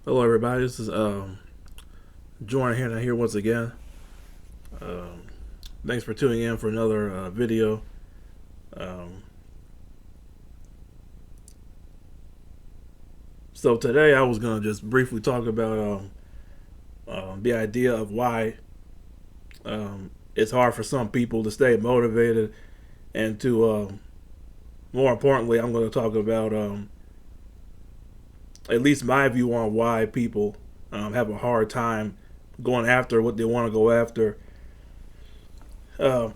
Hello, everybody. This is Jourin here once again. Um, Thanks for tuning in for another video. Um, so today I was gonna just briefly talk about the idea of why it's hard for some people to stay motivated, and to more importantly, I'm going to talk about at least my view on why people have a hard time going after what they want to go after. Um,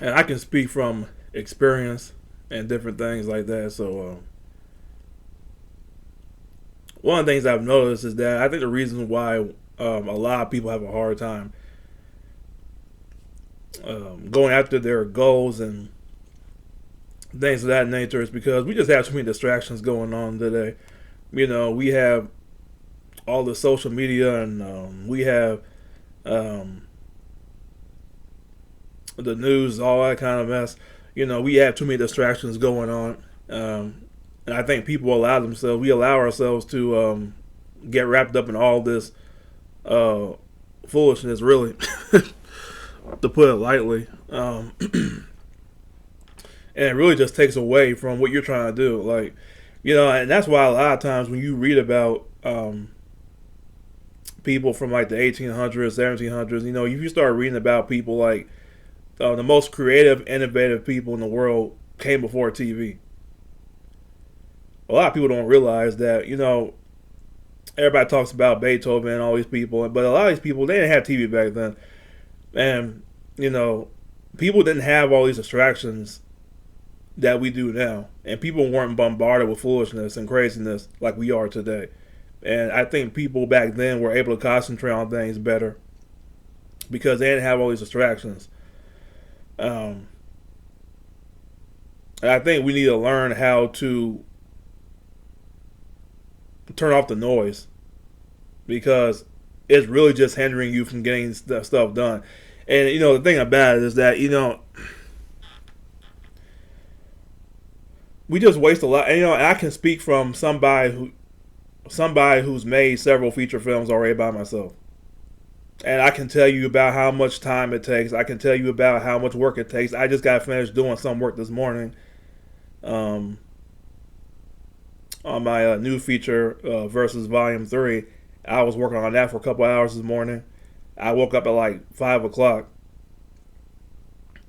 and I can speak from experience and different things like that. So one of the things I've noticed is that I think the reason why a lot of people have a hard time going after their goals and things of that nature is because we just have too many distractions going on today. We have all the social media, and we have um, the news, all that kind of mess. We have too many distractions going on. And I think we allow ourselves to get wrapped up in all this uh, foolishness, really, to put it lightly. And it really just takes away from what you're trying to do. And that's why a lot of times when you read about people from like the 1800s, 1700s, if you start reading about people like the most creative, innovative people in the world came before TV. A lot of people don't realize that, everybody talks about Beethoven and all these people, but a lot of these people, they didn't have TV back then. And, you know, people didn't have all these distractions that we do now. And people weren't bombarded with foolishness and craziness like we are today. And I think people back then were able to concentrate on things better because they didn't have all these distractions. Um, and I think we need to learn how to turn off the noise because it's really just hindering you from getting stuff done. And the thing about it is that we just waste a lot. And I can speak from somebody who's made several feature films already by myself. And I can tell you about how much time it takes. I can tell you about how much work it takes. I just got finished doing some work this morning um, on my new feature, Versus Volume 3. I was working on that for a couple hours this morning. I woke up at like 5 o'clock.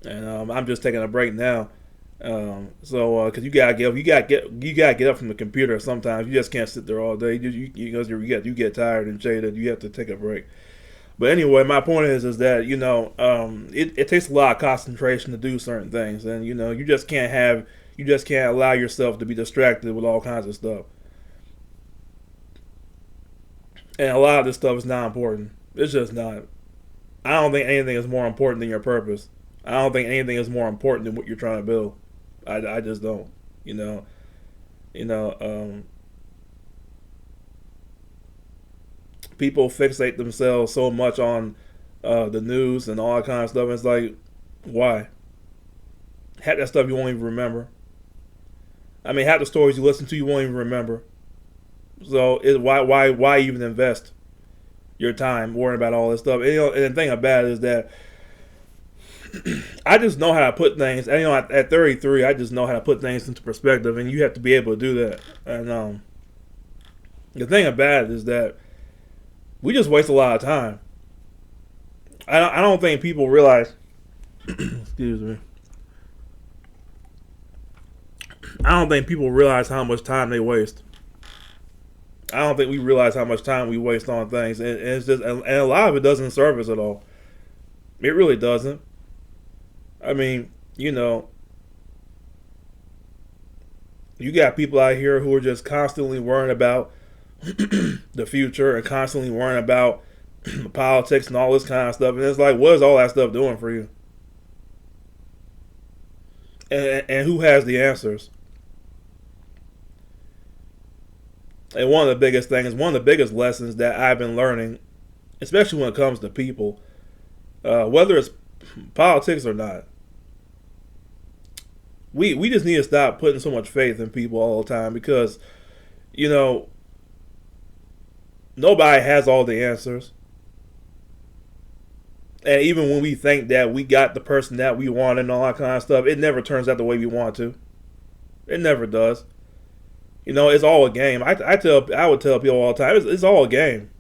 And I'm just taking a break now. Because you gotta get up from the computer. Sometimes you just can't sit there all day. You get tired and jaded. You have to take a break. But anyway, my point is that it takes a lot of concentration to do certain things, and you just can't allow yourself to be distracted with all kinds of stuff. And a lot of this stuff is not important. It's just not. I don't think anything is more important than your purpose. I don't think anything is more important than what you're trying to build. I just don't. You know. You know. People fixate themselves so much on the news and all that kind of stuff. And it's like, why? Half that stuff you won't even remember. I mean, half the stories you listen to you won't even remember. So why even invest your time worrying about all this stuff? And the thing about it is that I just know how to put things. And, at 33, I just know how to put things into perspective, and you have to be able to do that. And the thing about it is that we just waste a lot of time. I don't think people realize. Excuse me. I don't think people realize how much time they waste. I don't think we realize how much time we waste on things, and a lot of it doesn't serve us at all. It really doesn't. I mean, you got people out here who are just constantly worrying about the future and constantly worrying about politics and all this kind of stuff. And it's like, what is all that stuff doing for you? And who has the answers? And one of the biggest lessons that I've been learning, especially when it comes to people, whether it's politics or not, we just need to stop putting so much faith in people all the time because, you know, Nobody has all the answers. And even when we think that we got the person that we want and all that kind of stuff, it never turns out the way we want to. It never does. You know, it's all a game. I would tell people all the time, it's all a game.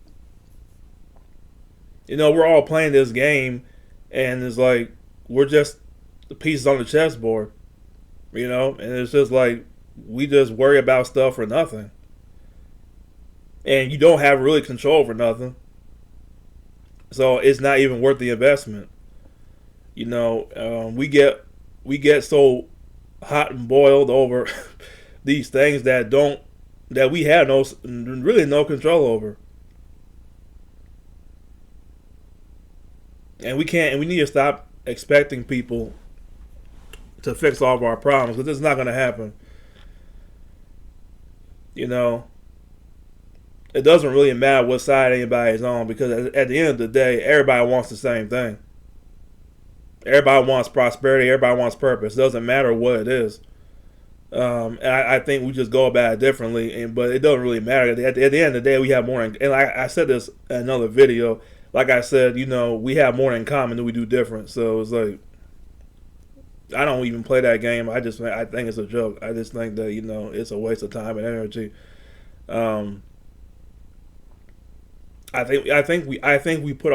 You know, we're all playing this game, and it's like we're just the pieces on the chessboard. You know, and it's just like we just worry about stuff for nothing, and you don't have really control over nothing. So it's not even worth the investment. You know, we get so hot and boiled over these things that we have really no control over, and we can't. And we need to stop expecting people to fix all of our problems because it's not going to happen. You know, it doesn't really matter what side anybody's on because at the end of the day, everybody wants the same thing. Everybody wants prosperity. Everybody wants purpose. It doesn't matter what it is. And I think we just go about it differently, but it doesn't really matter. At the end of the day, we have more. And I said this in another video. Like I said, you know, we have more in common than we do different. So it's like I don't even play that game. I think it's a joke. I just think that, you know, it's a waste of time and energy. I think we put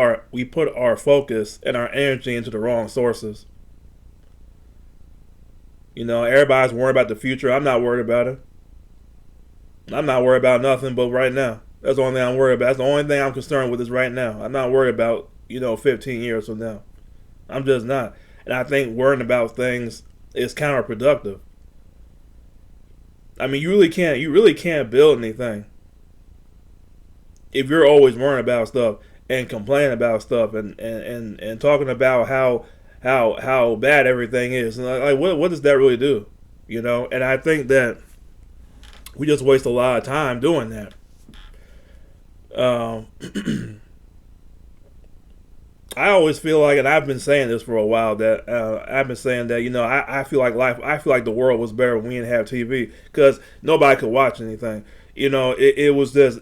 our focus and our energy into the wrong sources. You know, everybody's worried about the future. I'm not worried about it. I'm not worried about nothing but right now. That's the only thing I'm worried about. That's the only thing I'm concerned with is right now. I'm not worried about, you know, 15 years from now. I'm just not. And I think worrying about things is counterproductive. I mean, you really can't build anything if you're always worrying about stuff and complaining about stuff and talking about how bad everything is. And like what does that really do? You know? And I think that we just waste a lot of time doing that. I always feel like, and I've been saying this for a while, that I've been saying that, you know, I feel like the world was better when we didn't have TV because nobody could watch anything. You know, it was just,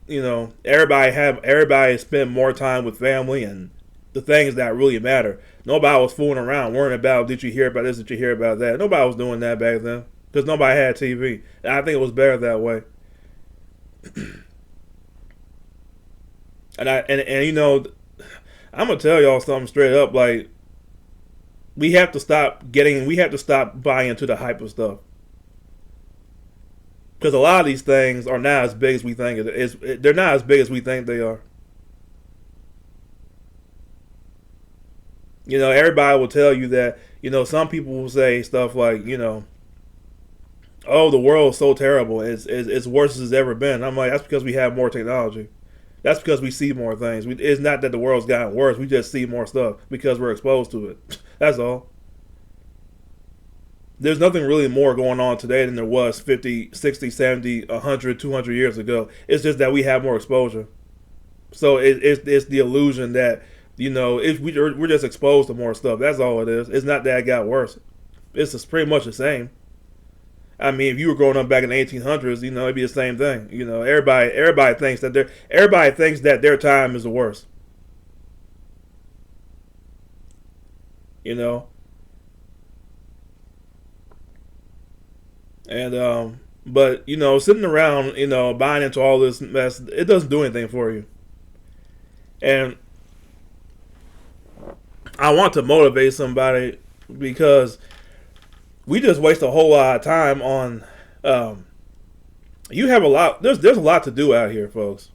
you know, everybody spent more time with family and the things that really matter. Nobody was fooling around worrying about, did you hear about this, did you hear about that? Nobody was doing that back then because nobody had TV. And I think it was better that way. And you know, I'm gonna tell y'all something straight up. Like, we have to stop buying into the hype of stuff because a lot of these things are not as big as we think it is. They're not as big as we think they are. You know, everybody will tell you that. You know, some people will say stuff like, you know, oh, the world's so terrible. It's worse as it's ever been. I'm like, that's because we have more technology. That's because we see more things. It's not that the world's gotten worse. We just see more stuff because we're exposed to it. That's all. There's nothing really more going on today than there was 50, 60, 70, 100, 200 years ago. It's just that we have more exposure. So it's the illusion that, you know, we're just exposed to more stuff. That's all it is. It's not that it got worse. It's just pretty much the same. I mean, if you were growing up back in the 1800s, you know, it'd be the same thing. You know, everybody thinks that their time is the worst. You know, and but you know, sitting around, you know, buying into all this mess, it doesn't do anything for you. And I want to motivate somebody because we just waste a whole lot of time on. You have a lot. There's a lot to do out here, folks.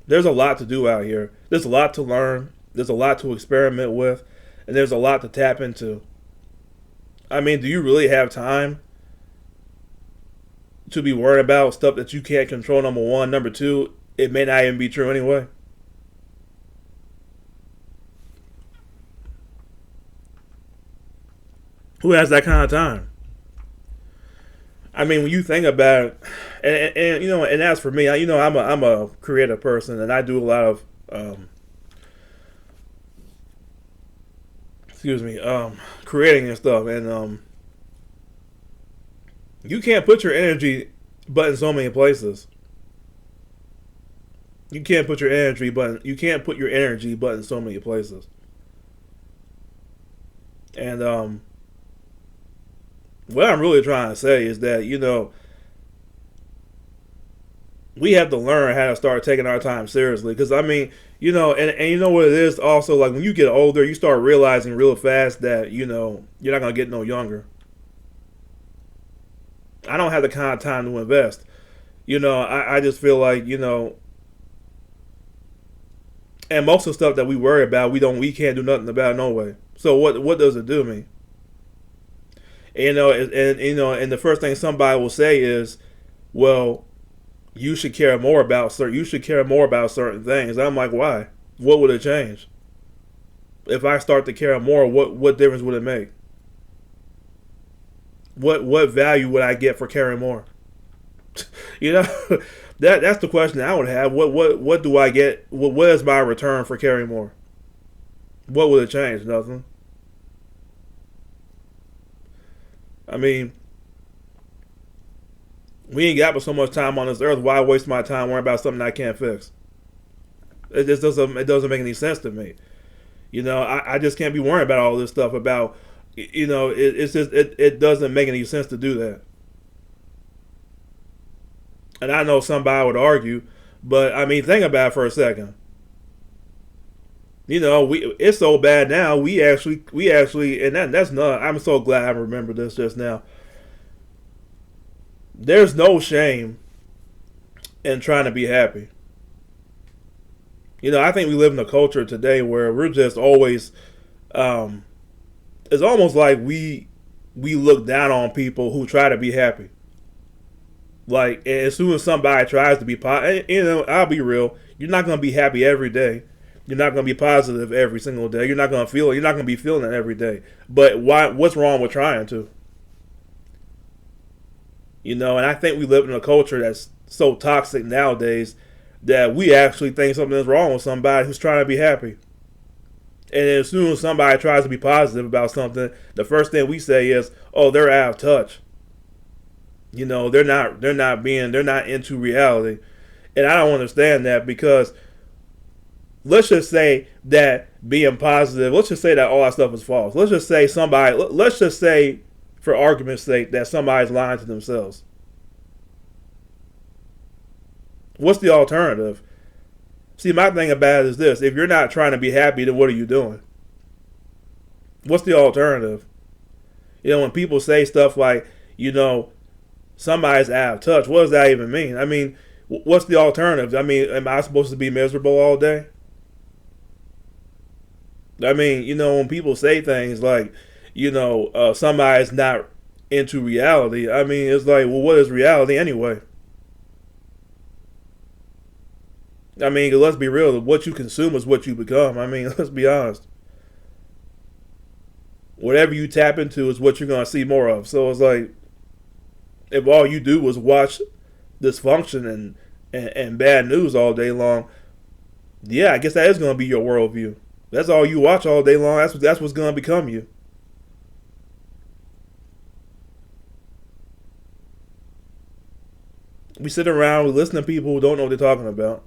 There's a lot to do out here. There's a lot to learn. There's a lot to experiment with, and there's a lot to tap into. I mean, do you really have time to be worried about stuff that you can't control? Number one. Number two, it may not even be true anyway. Who has that kind of time? I mean, when you think about it, and you know, and as for me, you know, I'm a creative person, and I do a lot of creating and stuff, and you can't put your energy but in so many places. You can't put your energy button. You can't put your energy button in so many places. And what I'm really trying to say is that we have to learn how to start taking our time seriously. Because I mean, and you know what it is also, like when you get older, you start realizing real fast that you're not gonna get no younger. I don't have the kind of time to invest. I just feel like and most of the stuff that we worry about, we can't do nothing about no way. So what does it do me? And the first thing somebody will say is, well, you should care more about certain things. I'm like, why? What would it change? If I start to care more, what difference would it make? What value would I get for caring more? you know, that's the question I would have. What do I get? What is my return for caring more? What would it change? Nothing. I mean, we ain't got but so much time on this earth. Why waste my time worrying about something I can't fix? It just doesn't make any sense to me. I just can't be worrying about all this stuff about it's just it doesn't make any sense to do that. And I know somebody would argue, but I mean, think about it for a second. It's so bad now. We actually, and that's not. I'm so glad I remembered this just now. There's no shame in trying to be happy. I think we live in a culture today where we're just always. It's almost like we look down on people who try to be happy. Like as soon as somebody tries to be I'll be real. You're not gonna be happy every day. You're not gonna be positive every single day. You're not gonna feel it. You're not gonna be feeling it every day. But why? What's wrong with trying to? And I think we live in a culture that's so toxic nowadays that we actually think something is wrong with somebody who's trying to be happy. And as soon as somebody tries to be positive about something, the first thing we say is, "Oh, they're out of touch." They're not into reality. And I don't understand that because let's just say that being positive, let's just say that all that stuff is false. Let's just say for argument's sake that somebody's lying to themselves. What's the alternative? See, my thing about it is this: if you're not trying to be happy, then what are you doing? What's the alternative? When people say stuff like, somebody's out of touch, what does that even mean? I mean, what's the alternative? I mean, am I supposed to be miserable all day? I mean, when people say things like, somebody's not into reality, I mean, it's like, well, what is reality anyway? I mean, let's be real. What you consume is what you become. I mean, let's be honest. Whatever you tap into is what you're going to see more of. So it's like, if all you do is watch dysfunction and bad news all day long, yeah, I guess that is going to be your worldview. That's all you watch all day long. That's what's going to become you. We sit around, we listen to people who don't know what they're talking about.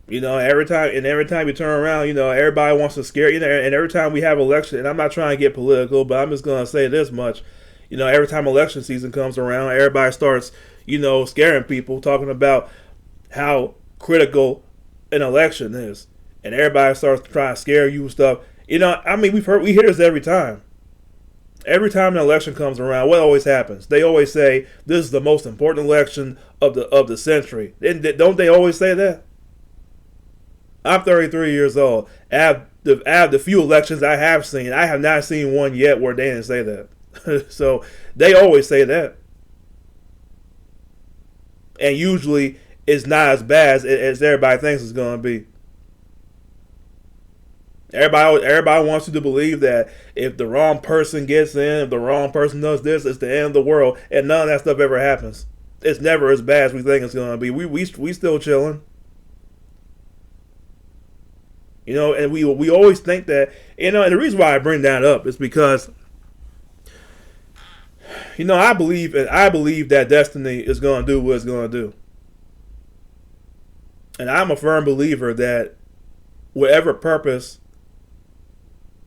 Every time you turn around, everybody wants to scare and every time we have election, and I'm not trying to get political, but I'm just gonna say this much. Every time election season comes around, everybody starts, scaring people, talking about how critical an election is. And everybody starts trying to scare you and stuff. I mean, we hear this every time. Every time an election comes around, what always happens? They always say this is the most important election of the century. Don't they always say that? I'm 33 years old. Out of the few elections I have seen, I have not seen one yet where they didn't say that. So they always say that. And usually it's not as bad as everybody thinks it's going to be. Everybody wants you to believe that if the wrong person gets in, if the wrong person does this, it's the end of the world. And none of that stuff ever happens. It's never as bad as we think it's going to be. We still chilling. And we always think that, and the reason why I bring that up is because I believe that destiny is going to do what it's going to do, and I'm a firm believer that whatever purpose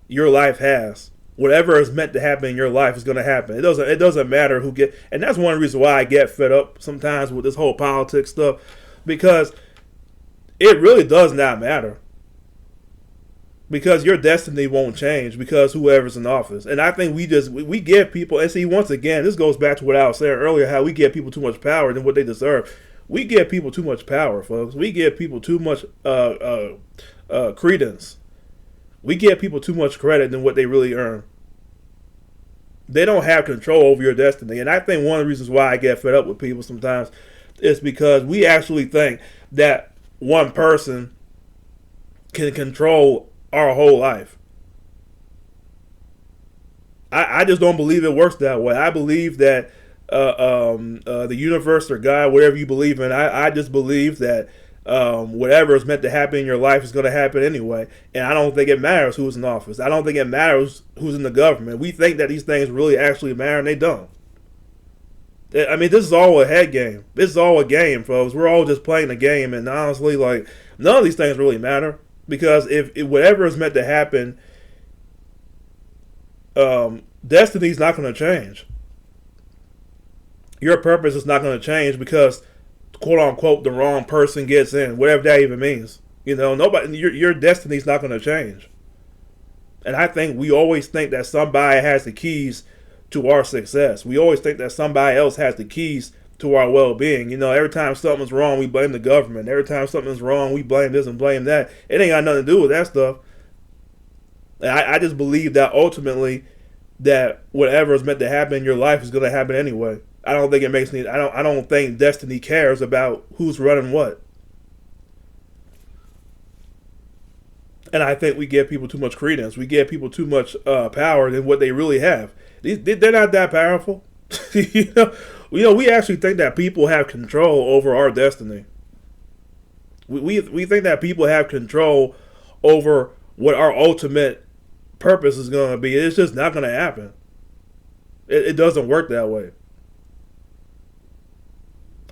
your life has, whatever is meant to happen in your life is going to happen. It doesn't matter who get, and that's one reason why I get fed up sometimes with this whole politics stuff, because it really does not matter. Because your destiny won't change because whoever's in office. And I think we give people, and see, once again, this goes back to what I was saying earlier, how we give people too much power than what they deserve. We give people too much power, folks. We give people too much credence. We give people too much credit than what they really earn. They don't have control over your destiny. And I think one of the reasons why I get fed up with people sometimes is because we actually think that one person can control our whole life. I just don't believe it works that way. I believe that the universe or God, whatever you believe in, I just believe that whatever is meant to happen in your life is going to happen anyway. And I don't think it matters who's in office. I don't think it matters who's in the government. We think that these things really actually matter, and they don't. I mean, this is all a head game. This is all a game, folks. We're all just playing a game, and honestly, like, none of these things really matter. Because if whatever is meant to happen, destiny's not going to change. Your purpose is not going to change because, quote unquote, the wrong person gets in, whatever that even means. Your destiny's not going to change. And I think we always think that somebody has the keys to our success. We always think that somebody else has the keys to our well-being. Every time something's wrong, we blame the government. Every time something's wrong, we blame this and blame that. It ain't got nothing to do with that stuff. And I just believe that ultimately, that whatever is meant to happen in your life is going to happen anyway. I don't think it makes any. I don't think destiny cares about who's running what. And I think we give people too much credence. We give people too much power than what they really have. They're not that powerful. We actually think that people have control over our destiny. We think that people have control over what our ultimate purpose is going to be. It's just not going to happen. It doesn't work that way.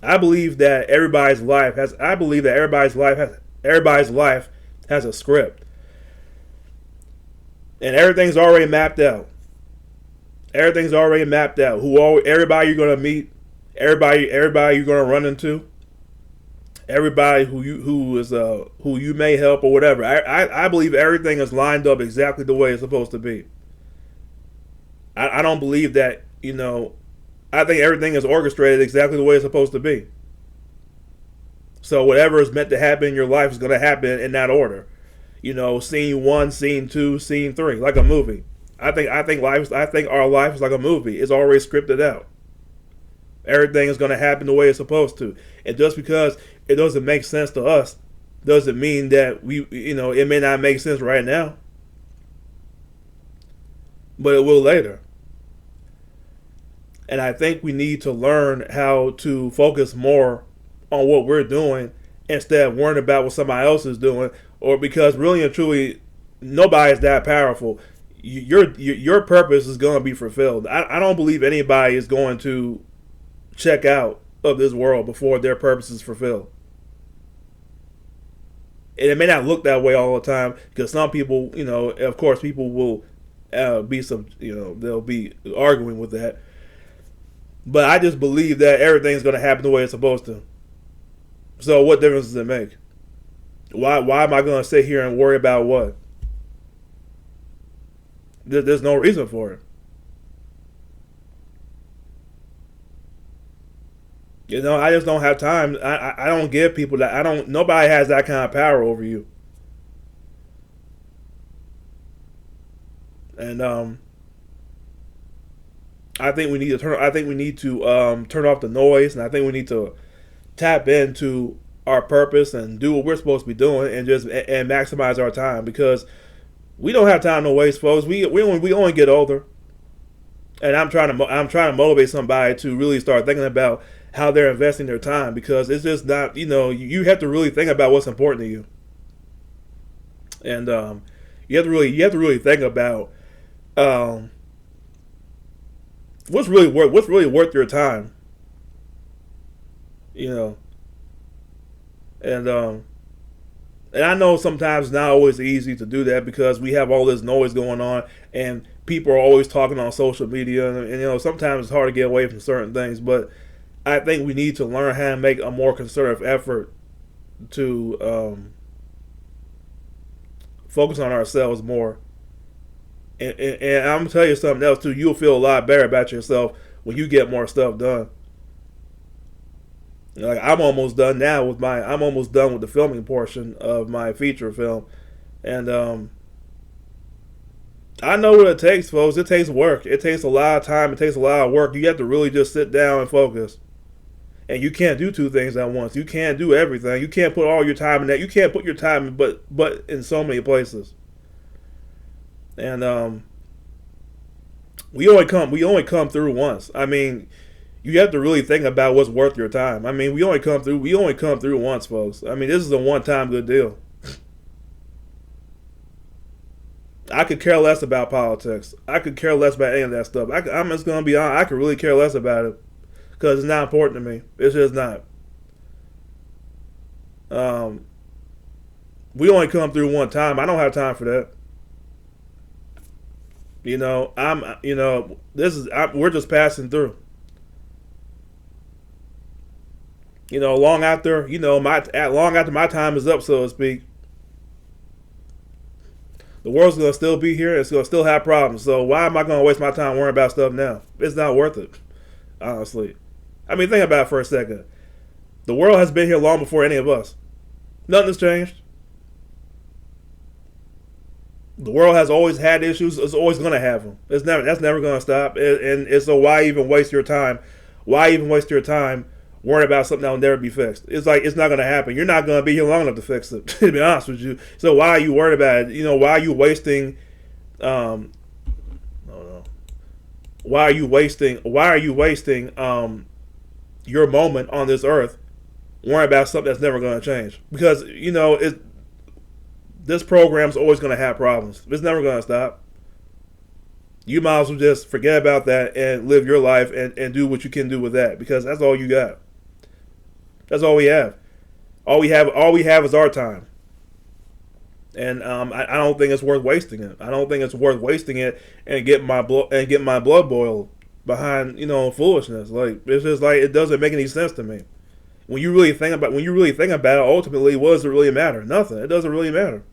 I believe that everybody's life has. Everybody's life has a script, and everything's already mapped out. Everything's already mapped out. Everybody you're gonna meet, everybody you're gonna run into, everybody who you may help or whatever. I believe everything is lined up exactly the way it's supposed to be. I don't believe that. I think everything is orchestrated exactly the way it's supposed to be. So whatever is meant to happen in your life is gonna happen in that order. Scene 1, scene 2, scene 3, like a movie. I think our life is like a movie. It's already scripted out. Everything is going to happen the way it's supposed to. And just because it doesn't make sense to us, doesn't mean that it may not make sense right now. But it will later. And I think we need to learn how to focus more on what we're doing instead of worrying about what somebody else is doing. Or because really and truly, nobody's that powerful. Your purpose is going to be fulfilled. I don't believe anybody is going to check out of this world before their purpose is fulfilled. And it may not look that way all the time because some people, of course, people will they'll be arguing with that. But I just believe that everything's going to happen the way it's supposed to. So what difference does it make? Why am I going to sit here and worry about what? There's no reason for it. I just don't have time. I don't give people that. Nobody has that kind of power over you. And I think we need to turn off the noise, and I think we need to tap into our purpose and do what we're supposed to be doing, and maximize our time, because we don't have time to waste, folks. We only get older, and I'm trying to motivate somebody to really start thinking about how they're investing their time, because it's just not, you have to really think about what's important to you, and you have to really think about what's really worth your time, you know. And I know sometimes it's not always easy to do that because we have all this noise going on and people are always talking on social media, and you know sometimes it's hard to get away from certain things. But I think we need to learn how to make a more concerted effort to focus on ourselves more. And I'm gonna tell you something else too. You'll feel a lot better about yourself when you get more stuff done. Like I'm almost done now with my. I'm almost done with the filming portion of my feature film, and I know what it takes, folks. It takes work. It takes a lot of time. It takes a lot of work. You have to really just sit down and focus. And you can't do two things at once. You can't do everything. You can't put all your time in that. You can't put your time in, but in so many places. And we only come through once. I mean, you have to really think about what's worth your time. I mean, we only come through once, folks. I mean, this is a one time good deal. I could care less about politics. I could care less about any of that stuff. I'm just gonna be honest. I could really care less about it because it's not important to me. It's just not. We only come through one time. I don't have time for that. You know, we're just passing through. You know, long after my time is up, so to speak, the world's gonna still be here. It's gonna still have problems. So why am I gonna waste my time worrying about stuff now? It's not worth it, honestly. I mean, think about it for a second. The world has been here long before any of us. Nothing has changed. The world has always had issues. It's always gonna have them. That's never gonna stop. And so why even waste your time? Why even waste your time worrying about something that will never be fixed? It's like it's not gonna happen. You're not gonna be here long enough to fix it. To be honest with you. So why are you worried about it? You know, why are you wasting? No, no. Why are you wasting? Why are you wasting your moment on this earth worrying about something that's never gonna change? Because you know this program's always gonna have problems. It's never gonna stop. You might as well just forget about that and live your life and do what you can do with that because that's all you got. That's all we have. All we have is our time. And I don't think it's worth wasting it. I don't think it's worth wasting it and get my blood boiled behind foolishness. Like it's just like it doesn't make any sense to me. When you really think about it, ultimately, what does it really matter? Nothing. It doesn't really matter.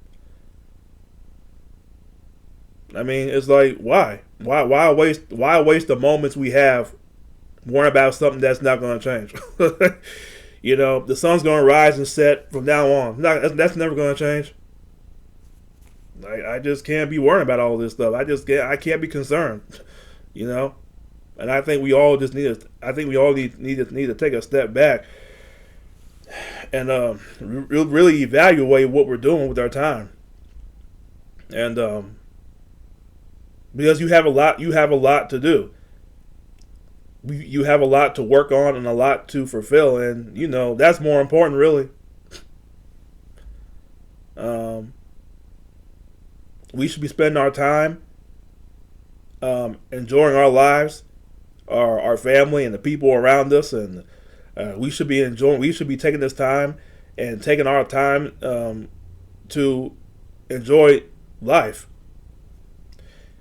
I mean, it's like why waste the moments we have worrying about something that's not going to change? You know, the sun's going to rise and set from now on. That's never going to change. I just can't be worrying about all this stuff. I can't be concerned. You know, and I think we all just need to. I think we all need to take a step back and really evaluate what we're doing with our time. And because you have a lot to do. You have a lot to work on and a lot to fulfill, and that's more important, really. We should be spending our time enjoying our lives, our family, and the people around us, and we should be taking this time and taking our time to enjoy life.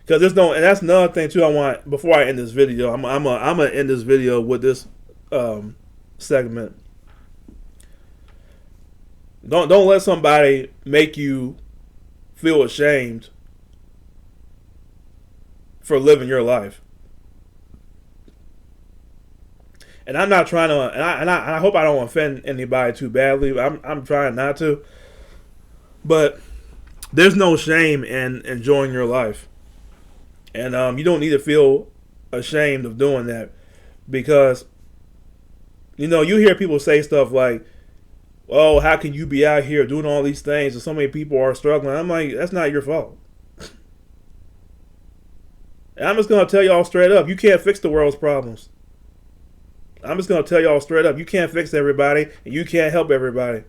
Because and that's another thing too. I want before I end this video. I'm gonna end this video with this segment. Don't let somebody make you feel ashamed for living your life. And I'm not trying to, and I hope I don't offend anybody too badly. I'm trying not to. But there's no shame in enjoying your life. And you don't need to feel ashamed of doing that because, you hear people say stuff like, oh, how can you be out here doing all these things and so many people are struggling? I'm like, that's not your fault. And I'm just going to tell y'all straight up, you can't fix the world's problems. I'm just going to tell y'all straight up, you can't fix everybody and you can't help everybody.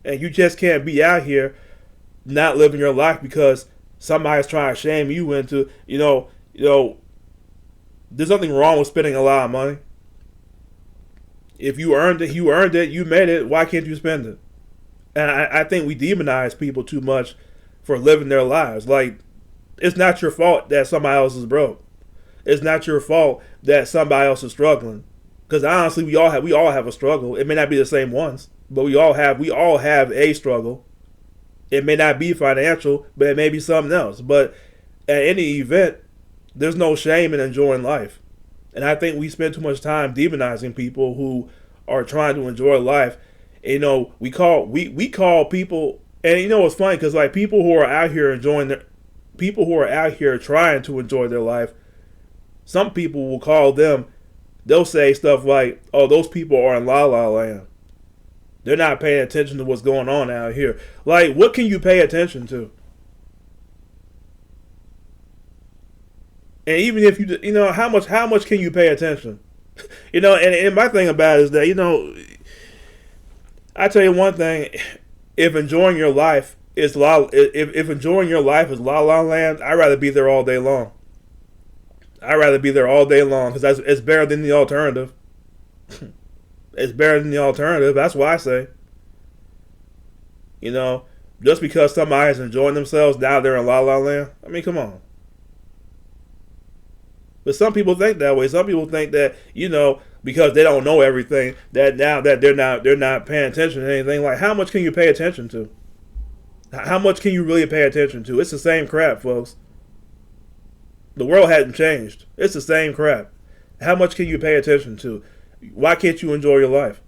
And you just can't be out here not living your life because somebody's trying to shame you into, There's nothing wrong with spending a lot of money. If you earned it, you earned it, you made it. Why can't you spend it? And I think we demonize people too much for living their lives. Like, it's not your fault that somebody else is broke. It's not your fault that somebody else is struggling. Because honestly, we all have a struggle. It may not be the same ones, but we all have a struggle. It may not be financial, but it may be something else. But at any event, there's no shame in enjoying life. And I think we spend too much time demonizing people who are trying to enjoy life. And, we call people, and it's funny because like people who are out here people who are out here trying to enjoy their life, some people will call them. They'll say stuff like, "Oh, those people are in la la land. They're not paying attention to what's going on out here." Like, what can you pay attention to? And even if how much can you pay attention? And my thing about it is that I tell you one thing: if enjoying your life is if enjoying your life is la la land, I'd rather be there all day long. I'd rather be there all day long because it's better than the alternative. It's better than the alternative. That's what I say. Just because somebody's enjoying themselves down there in la la land. I mean, come on. But some people think that way. Some people think that because they don't know everything, that now that they're not paying attention to anything. Like, how much can you pay attention to? How much can you really pay attention to? It's the same crap, folks. The world hasn't changed. It's the same crap. How much can you pay attention to? Why can't you enjoy your life?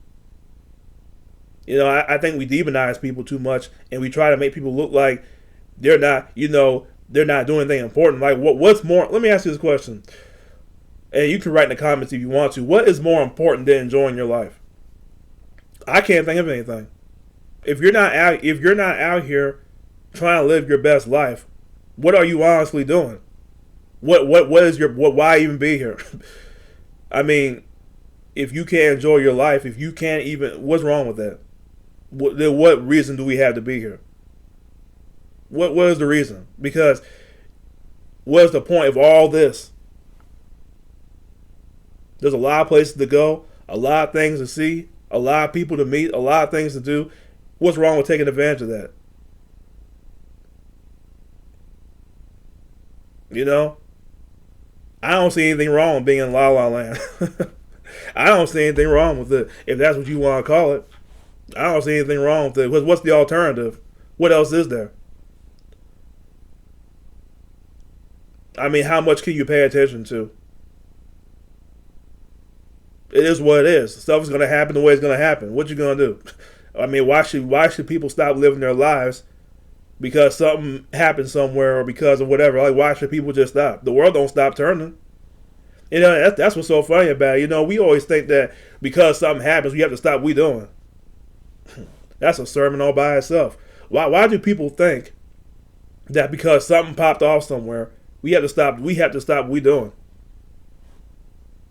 I think we demonize people too much, and we try to make people look like they're not doing anything important. Like, what's more? Let me ask you this question, and you can write in the comments if you want to. What is more important than enjoying your life? I can't think of anything. If you're not out here trying to live your best life, what are you honestly doing? What is why even be here? I mean, if you can't enjoy your life, if you can't even, what's wrong with that? Then what reason do we have to be here? What is the reason? Because what is the point of all this? There's a lot of places to go, a lot of things to see, a lot of people to meet, a lot of things to do. What's wrong with taking advantage of that? I don't see anything wrong with being in La La Land. I don't see anything wrong with it, if that's what you want to call it. I don't see anything wrong with it. What's the alternative? What else is there? I mean, how much can you pay attention to? It is what it is. Stuff is going to happen the way it's going to happen. What you going to do? I mean, why should people stop living their lives because something happened somewhere or because of whatever? Like, why should people just stop? The world don't stop turning. That's what's so funny about it. We always think that because something happens, we have to stop what we doing. That's a sermon all by itself. Why do people think that because something popped off somewhere, we have to stop what we doing?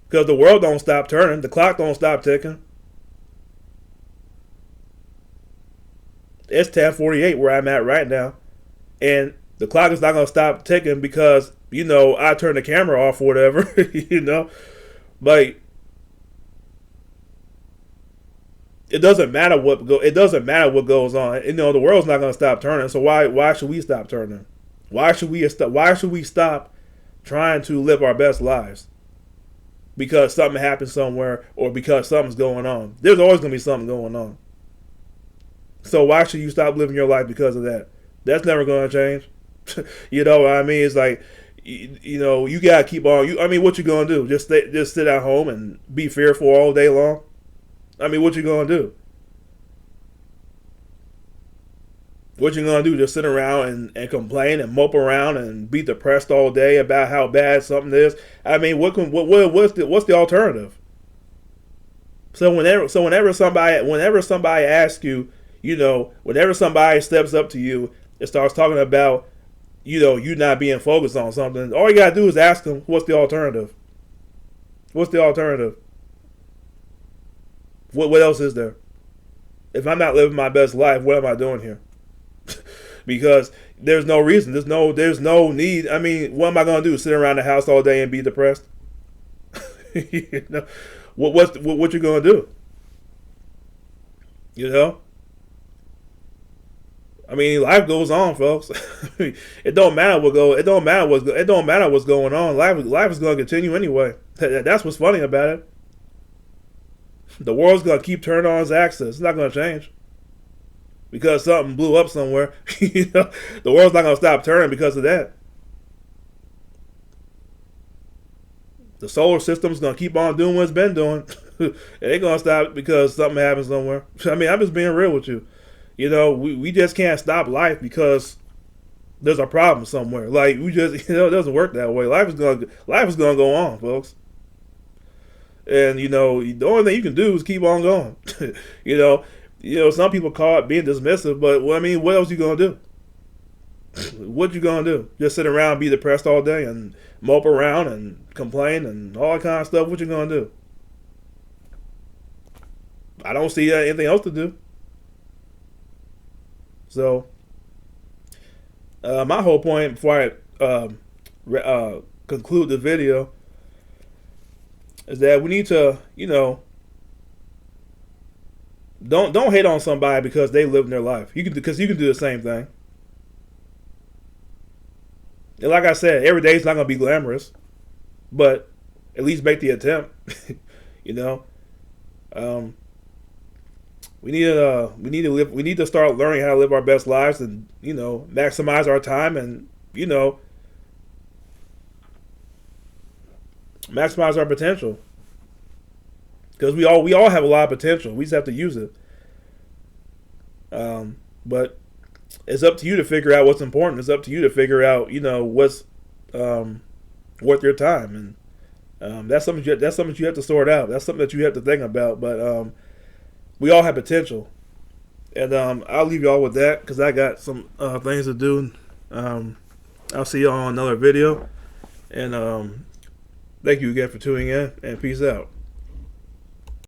Because the world don't stop turning. The clock don't stop ticking. It's 10:48 where I'm at right now. And the clock is not going to stop ticking because, I turned the camera off or whatever, Like, it doesn't matter what goes on. The world's not going to stop turning. So why should we stop turning? Why should we stop trying to live our best lives? Because something happened somewhere or because something's going on. There's always going to be something going on. So why should you stop living your life because of that? That's never going to change. You know what I mean? It's like, you got to keep on. What you going to do? Just sit at home and be fearful all day long? What you going to do? What you going to do? Just sit around and complain and mope around and be depressed all day about how bad something is? What's the alternative? So whenever somebody asks you, whenever somebody steps up to you and starts talking about, you not being focused on something, all you gotta do is ask them, what's the alternative? What's the alternative? What else is there? If I'm not living my best life, what am I doing here? Because there's no reason. There's no need. What am I gonna do? Sit around the house all day and be depressed? You know, what you gonna do? You know, I mean, life goes on, folks. It don't matter it don't matter what's going on. Life is gonna continue anyway. That's what's funny about it. The world's gonna keep turning on its axis. It's not gonna change because something blew up somewhere. You know, the world's not gonna stop turning because of that. The solar system's gonna keep on doing what it's been doing. It ain't gonna stop because something happens somewhere. I mean, I'm just being real with you. You know, we just can't stop life because there's a problem somewhere. Like we just, you know, it doesn't work that way. Life is gonna go on, folks. And you know, the only thing you can do is keep on going. you know, some people call it being dismissive, but well, I mean, what else you gonna do? What you gonna do? Just sit around and be depressed all day and mope around and complain and all that kind of stuff? What you gonna do? I don't see anything else to do. So, my whole point before I conclude the video is that we need to, you know, don't hate on somebody because they live in their life. You can do the same thing. And like I said, every day is not gonna be glamorous, but at least make the attempt. You know, we need to start learning how to live our best lives, and you know, maximize our time, and you know, maximize our potential. Because we all have a lot of potential. We just have to use it. But it's up to you to figure out what's important. It's up to you to figure out, you know, what's worth your time, and that's something you have to sort out. That's something that you have to think about. But we all have potential, and I'll leave y'all with that because I got some things to do. I'll see y'all on another video, and thank you again for tuning in, and peace out.